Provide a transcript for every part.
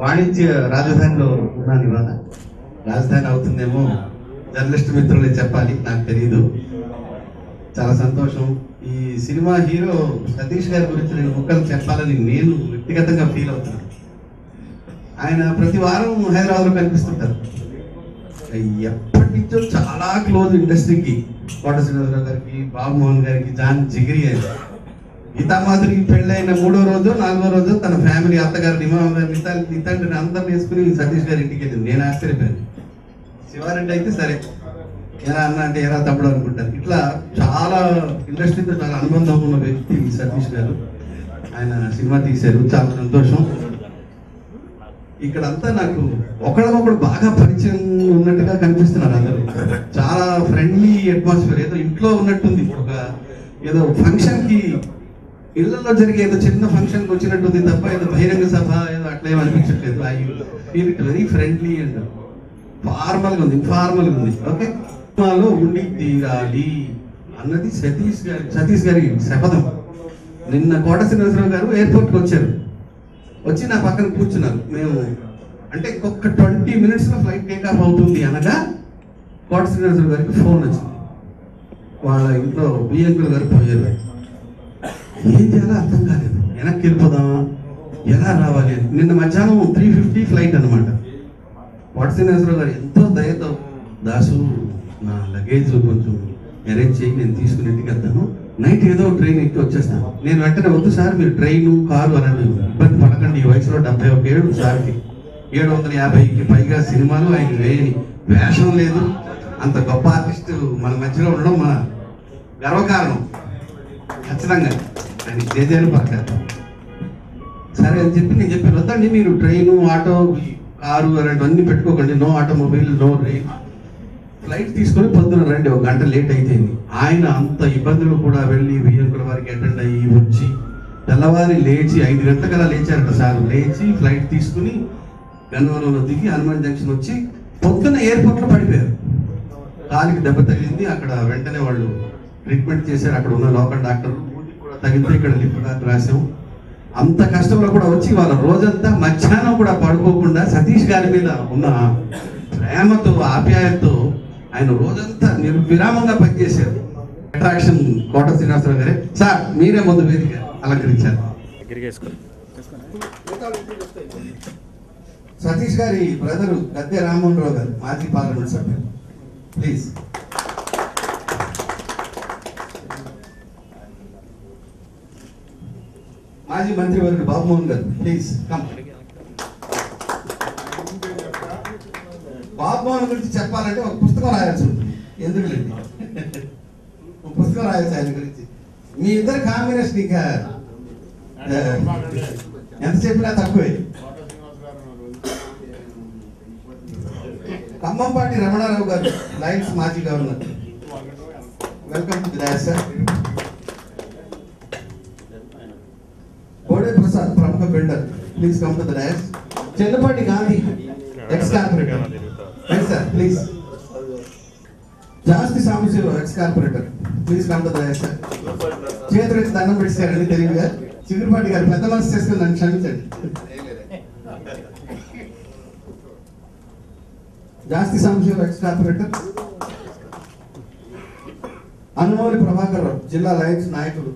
వాణిజ్య రాజధానిలో ఉన్నాను ఇవాళ. రాజధాని అవుతుందేమో జర్నలిస్ట్ మిత్రులే చెప్పాలి, నాకు తెలియదు. చాలా సంతోషం. ఈ సినిమా హీరో సతీష్ గారి గురించి నేను ముక్కలు చెప్పాలని నేను వ్యక్తిగతంగా ఫీల్ అవుతున్నాను. ఆయన ప్రతి వారం హైదరాబాద్లో కనిపిస్తుంటారు. ఎప్పటి నుంచో చాలా క్లోజ్ ఇండస్ట్రీకి, కోట శ్రీనివాసరావు గారికి, బాబు మోహన్ గారికి, జాన్ జిగిరి అని. గీతామాధురికి పెళ్ళైన 3వ రోజు 4వ రోజు తన ఫ్యామిలీ, అత్తగారు, నిమామ గారిని, తండ్రిని అందరిని వేసుకుని సతీష్ గారి ఇంటికి వెళ్ళింది. నేను ఆశ్చర్యపోయాను. శివారెడ్డి అయితే సరే, ఎలా అన్న అంటే ఎలా తమ్ముడు అనుకుంటారు. ఇట్లా చాలా ఇండస్ట్రీతో చాలా అనుబంధం ఉన్న వ్యక్తి సతీష్ గారు. ఆయన సినిమా తీశారు, చాలా సంతోషం. ఇక్కడంతా నాకు ఒకళ్ళొకడు బాగా పరిచయం ఉన్నట్టుగా కనిపిస్తున్నారు అందరూ. చాలా ఫ్రెండ్లీ అట్మాస్ఫియర్, ఏదో ఇంట్లో ఉన్నట్టుంది. ఒక ఏదో ఫంక్షన్కి, ఇళ్లలో జరిగే ఏదో చిన్న ఫంక్షన్కి వచ్చినట్టుంది తప్ప ఏదో బహిరంగ సభ ఏదో అట్లా ఏం అనిపించట్లేదు. I feel it very friendly and ఫార్మల్గా ఉంది, ఇన్ఫార్మల్గా ఉంది. ఓకే, సినిమాలో ఉండి తీరాలి అన్నది సతీష్ గారి శపథం. నిన్న కోట శ్రీనివాసరావు గారు ఎయిర్పోర్ట్కి వచ్చారు. వచ్చి నా పక్కన కూర్చున్నారు. మేము అంటే ఇంకొక 20 minutesలో ఫ్లైట్ టేకాఫ్ అవుతుంది అనగా కోట శ్రీనివాసరావు గారికి ఫోన్ వచ్చింది. వాళ్ళ ఇంట్లో బియ్యంకుల గారు పోయారు. ఏం చేయాలో అర్థం కాలేదు. వెనక్కి వెళ్ళిపోదామా, ఎలా రావాలి అని. నిన్న మధ్యాహ్నం 3:50 ఫ్లైట్ అనమాట. కోట శ్రీనివాసరావు గారు ఎంతో దయతో, దాసు నా లగేజ్ కొంచెం అరేంజ్ చేయి, నేను తీసుకుని ఇంటికి వెళ్తాను, నైట్ ఏదో ట్రైన్ ఎక్కి వచ్చేస్తాను. నేను వెంటనే వద్దు సార్, మీరు ట్రైను కారు అనేది ఇబ్బంది పడకండి, ఈ వయసులో 71 ఏళ్ళు సార్కి, 750కి పైగా సినిమాలు ఆయన వేయని, వేషం లేదు, అంత గొప్ప ఆర్టిస్ట్ మన మధ్యలో ఉండడం మన గర్వకారణం. ఖచ్చితంగా ఆయన జేజేలు పడతారు. సరే అని చెప్పి నేను చెప్పాను, వద్దండి మీరు ట్రైను, ఆటో, కారు అలాంటివన్నీ పెట్టుకోకండి, no automobile, no train, flight తీసుకొని పొద్దున రండి, 1 గంట లేట్ అయిపోయింది. ఆయన అంత ఇబ్బందులు కూడా వెళ్ళి బియ్యంకుల వారికి అటెండ్ అయ్యి వచ్చి తెల్లవారి లేచి 5 గంటలకలా లేచారట సార్. లేచి ఫ్లైట్ తీసుకుని గన్నవరంలో దిగి హనుమాన్ జంక్షన్ వచ్చి పొద్దున్న ఎయిర్పోర్ట్లో పడిపోయారు. కాలికి దెబ్బ తగిలింది. అక్కడ వెంటనే వాళ్ళు ట్రీట్మెంట్ చేశారు. అక్కడ ఉన్న లోకల్ డాక్టర్లు ఊరికి కూడా తగిలితే ఇక్కడ లిప్ కార్డ్ రాసాం. అంత కష్టంలో కూడా వచ్చి వాళ్ళ రోజంతా మధ్యాహ్నం కూడా పడుకోకుండా సతీష్ గారి మీద ఉన్న ప్రేమతో, ఆప్యాయతతో ఆయన రోజంతా నిర్విరామంగా పనిచేశారు. అట్రాక్షన్ కోట శ్రీనివాసరావు గారే. సార్ మీరే ముందు వేదిక అలంకరించారు. సతీష్ గారి బ్రదరు గద్దె రామ్మోహన్ రావు గారు, మాజీ పార్లమెంట్ సభ్యులు, ప్లీజ్. మాజీ మంత్రివర్యుడు బాబు మోహన్ గారు, ప్లీజ్ కమ్. బాబు మోహన్ గురించి చెప్పాలంటే ఒక పుస్తకం రాయాల్సి ఉంటుంది. ఎందుకులేండి, ఒక పుస్తకం రాయాల్సి ఆయన గురించి. మీ ఇద్దరు కాంబినేషన్ ఇంకా ఎంత చెప్పినా తక్కువే. ఖమ్మంపాటి రమణారావు గారు, లైన్స్ మాజీ governor, welcome to the dais sir. Bode Prasad, ప్రముఖ builder, please come to the dais. Chennapati Gandhi, ex corporator, right sir please. Jasti Sambasivarao, ex corporator, please come to the dais sir. చేతులెత్తి దండం పెట్టారండి తెలివిగా. చిగురుపాటి గారు, పెద్ద మనసు చేసుకుని నన్ను క్షమించండి. జాస్తి సాంబశివరావు, ఎక్స్ కార్పొరేటర్. అన్నమౌళి ప్రభాకర్ రావు, జిల్లా లయన్స్ నాయకుడు.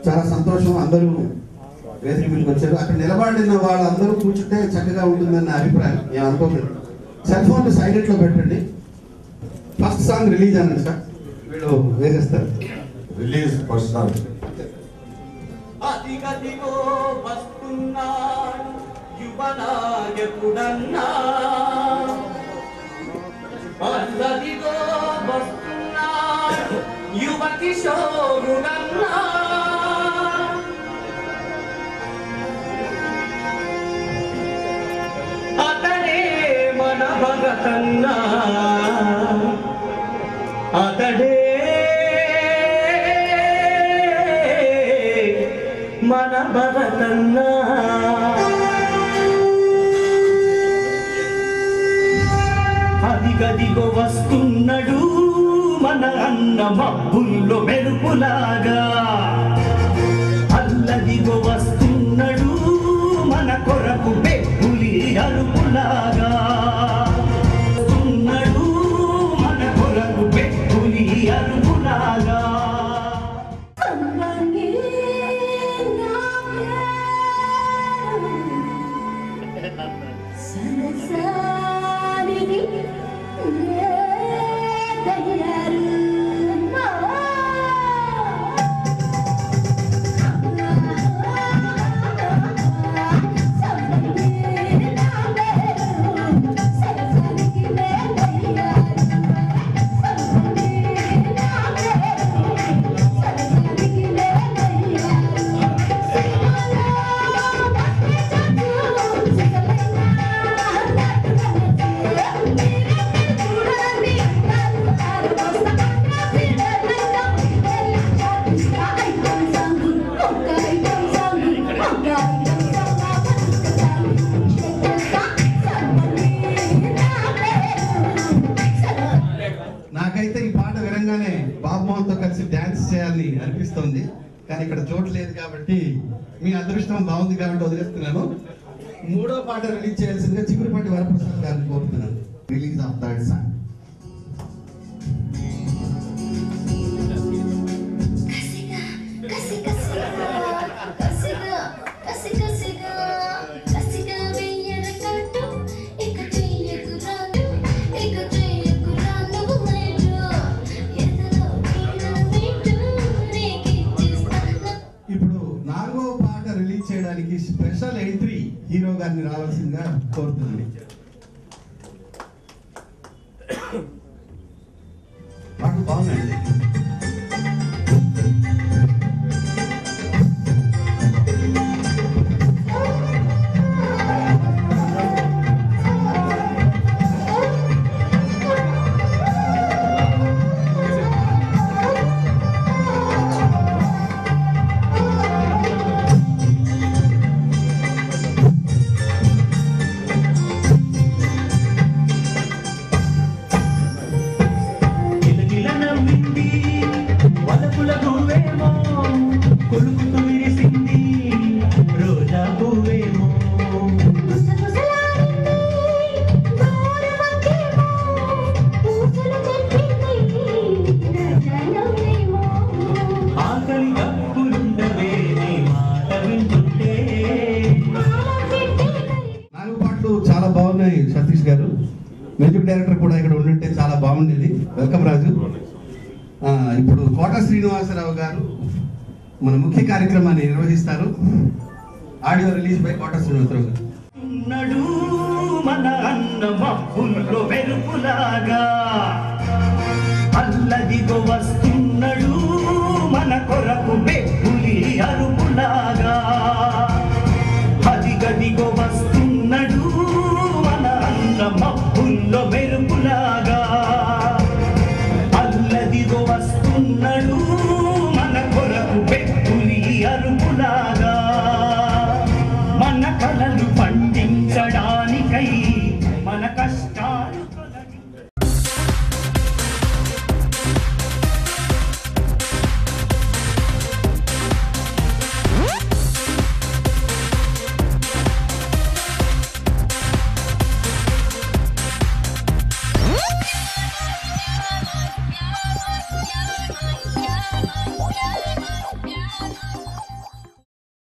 చాలా సంతోషం, అందరూ వేదిక మీదకి వచ్చారు. అక్కడ నిలబడిన వాళ్ళందరూ కూర్చుంటే చక్కగా ఉంటుందని నా అభిప్రాయం. నేను అనుకోకండి. సెల్ ఫోన్ సైలెంట్ లో పెట్టండి. ఫస్ట్ సాంగ్ రిలీజ్ అన్నాడు సార్, వీళ్ళు వేసేస్తారు. Release first song. అదిగదిగో వస్తున్నాడు యువనాయకుడన్నా, అదిగదిగో వస్తున్నాడు యువ కిషోరుడన్నా, అతడే మన భరతన్నా, అతడే మన భరతన్నా. అదిగదిగో వస్తున్నాడు మన అన్న మబ్బుల్లో మెరుపులాగా అల్లదిగో వస్తున్నాడు మన కొరకు పెప్పులి అరుపులాగా వస్తున్నాడు మన కొరకు పెప్పులి అరుపులాగా నాకైతే ఈ పాట వినంగానే బాబు మోహన్తో కలిసి డాన్స్ చేయాలని అనిపిస్తుంది, కానీ ఇక్కడ చోటు లేదు కాబట్టి మీ అదృష్టం బాగుంది కాబట్టి వదిలేస్తున్నాను. మూడో పాట రిలీజ్ చేయాల్సిందిగా చిగురుపాటి వరప్రసాద్ గారిని కోరుతున్నాను. Release of third song. ఇప్పుడు నాలుగో పాట రిలీజ్ చేయడానికి స్పెషల్ ఎంట్రీ హీరో గారిని రావాల్సిందిగా కోరుతున్నాను. పాటలు బాగున్నాయండి. చాలా బాగున్నాయి. సతీష్ గారు మ్యూజిక్ డైరెక్టర్ కూడా ఇక్కడ ఉండుంటే చాలా బాగుండేది. వెల్కమ్ రాజు. ఇప్పుడు కోట శ్రీనివాసరావు గారు మన ముఖ్య కార్యక్రమాన్ని నిర్వహిస్తారు. ఆడియో రిలీజ్ బై కోట శ్రీనివాసరావు గారు. మన అన్న మబ్బుల్లో మెరుపులాగా అల్లదిగో వస్తున్నాడు మన కొరకు పెప్పులి అరుపు